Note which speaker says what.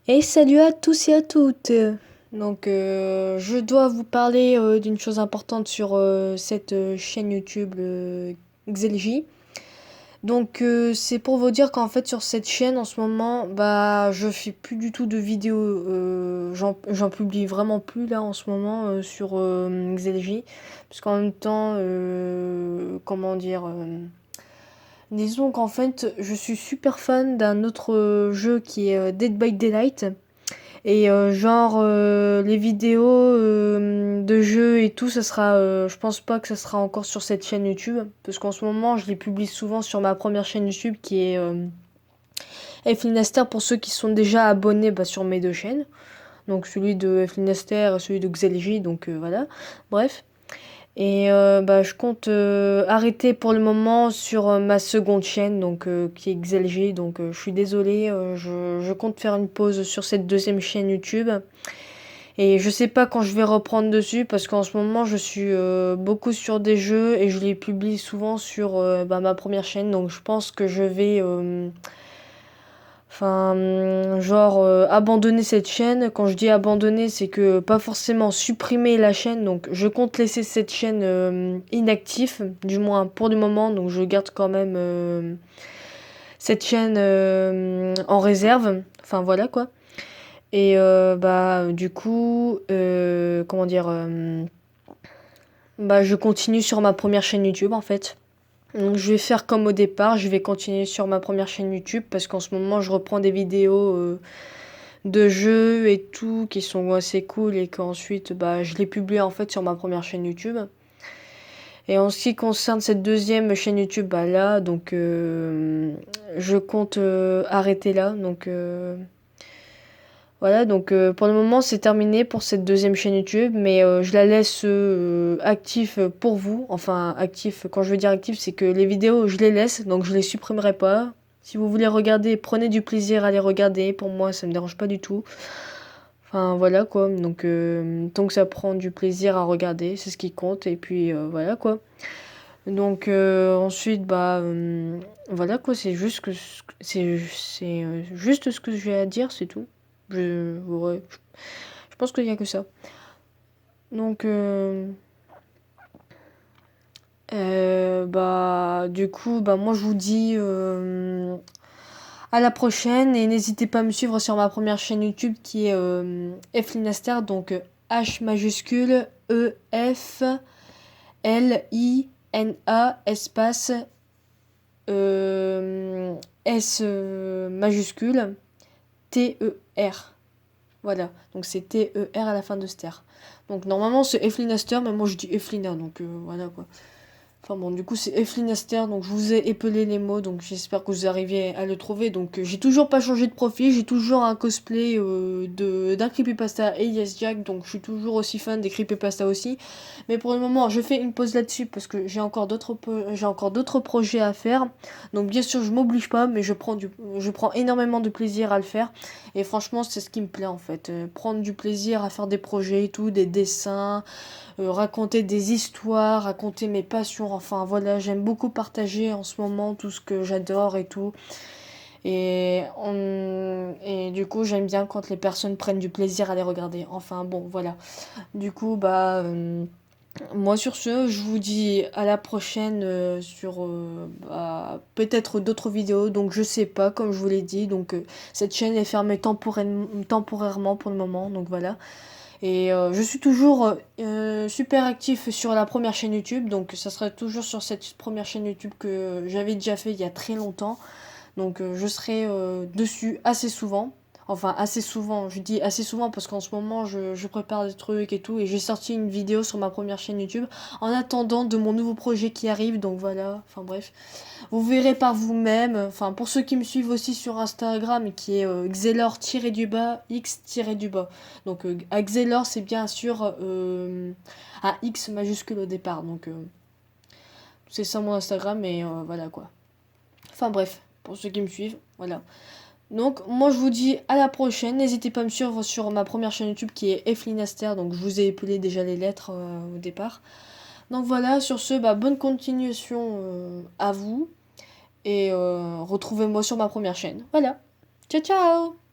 Speaker 1: Et salut à tous et à toutes. Je dois vous parler d'une chose importante sur cette chaîne YouTube XLJ. C'est pour vous dire qu'en fait sur cette chaîne en ce moment, bah je fais plus du tout de vidéos. J'en publie vraiment plus là en ce moment sur XLJ, parce qu'en même temps, comment dire. Disons qu'en fait, je suis super fan d'un autre jeu qui est Dead by Daylight. Les vidéos de jeux et tout, ça sera, je pense pas que ça sera encore sur cette chaîne YouTube, parce qu'en ce moment, je les publie souvent sur ma première chaîne YouTube qui est F pour ceux qui sont déjà abonnés bah, sur mes deux chaînes. Donc celui de F et celui de XLJ, voilà. Bref. Je compte arrêter pour le moment sur ma seconde chaîne, qui est XLG. Je suis désolée, je compte faire une pause sur cette deuxième chaîne YouTube. Et je sais pas quand je vais reprendre dessus parce qu'en ce moment je suis beaucoup sur des jeux et je les publie souvent sur ma première chaîne. Donc je pense que je vais abandonner cette chaîne. Quand je dis abandonner, c'est que pas forcément supprimer la chaîne. Donc je compte laisser cette chaîne inactive, du moins pour le moment. Donc je garde quand même cette chaîne en réserve. Enfin voilà quoi. Du coup, je continue sur ma première chaîne YouTube en fait. Donc je vais faire comme au départ, je vais continuer sur ma première chaîne YouTube parce qu'en ce moment je reprends des vidéos de jeux et tout qui sont assez cool et qu'ensuite je les publie en fait sur ma première chaîne YouTube. Et en ce qui concerne cette deuxième chaîne YouTube, je compte arrêter là. Pour le moment c'est terminé pour cette deuxième chaîne YouTube, mais je la laisse active pour vous. Enfin actif, quand je veux dire actif, c'est que les vidéos je les laisse, donc je les supprimerai pas. Si vous voulez regarder, prenez du plaisir à les regarder. Pour moi ça me dérange pas du tout. Enfin voilà quoi, tant que ça prend du plaisir à regarder, c'est ce qui compte. Et puis voilà quoi. Ensuite voilà quoi, c'est juste ce que j'ai à dire, c'est tout. Ouais, je pense qu'il n'y a que ça. Donc, moi je vous dis à la prochaine et n'hésitez pas à me suivre sur ma première chaîne YouTube qui est F donc H majuscule E F L I N A espace S majuscule T E R. Voilà, donc c'est T-E-R à la fin de Ster. Donc normalement c'est Eflinaster, mais moi je dis Eflina, voilà quoi. Enfin bon, du coup c'est Eflinaster, donc je vous ai épelé les mots, donc j'espère que vous arriviez à le trouver. J'ai toujours pas changé de profil, j'ai toujours un cosplay d'un creepypasta et Yes Jack, donc je suis toujours aussi fan des creepypasta aussi. Mais pour le moment, je fais une pause là-dessus parce que j'ai encore d'autres projets à faire. Donc bien sûr, je m'oblige pas, mais je prends énormément de plaisir à le faire. Et franchement, c'est ce qui me plaît en fait. Prendre du plaisir à faire des projets et tout, des dessins, raconter des histoires, raconter mes passions. Enfin voilà, j'aime beaucoup partager en ce moment tout ce que j'adore et tout. Et du coup, j'aime bien quand les personnes prennent du plaisir à les regarder. Enfin bon, voilà. Du coup, moi sur ce, je vous dis à la prochaine sur peut-être d'autres vidéos. Donc je sais pas, comme je vous l'ai dit. Cette chaîne est fermée temporairement pour le moment. Donc voilà. Et je suis toujours super actif sur la première chaîne YouTube. Donc ça sera toujours sur cette première chaîne YouTube que j'avais déjà fait il y a très longtemps. Je serai dessus assez souvent. Enfin, assez souvent. Je dis assez souvent parce qu'en ce moment, je prépare des trucs et tout. Et j'ai sorti une vidéo sur ma première chaîne YouTube en attendant de mon nouveau projet qui arrive. Donc voilà. Enfin bref. Vous verrez par vous-même. Enfin, pour ceux qui me suivent aussi sur Instagram, qui est Xelor-du-bas, X-du-bas. À Xelor, c'est bien sûr un X majuscule au départ. C'est ça mon Instagram et voilà quoi. Enfin bref, pour ceux qui me suivent, voilà. Donc moi je vous dis à la prochaine, n'hésitez pas à me suivre sur ma première chaîne YouTube qui est Eflinaster, donc je vous ai épelé déjà les lettres au départ. Donc voilà, sur ce, bonne continuation à vous et retrouvez-moi sur ma première chaîne. Voilà, ciao ciao.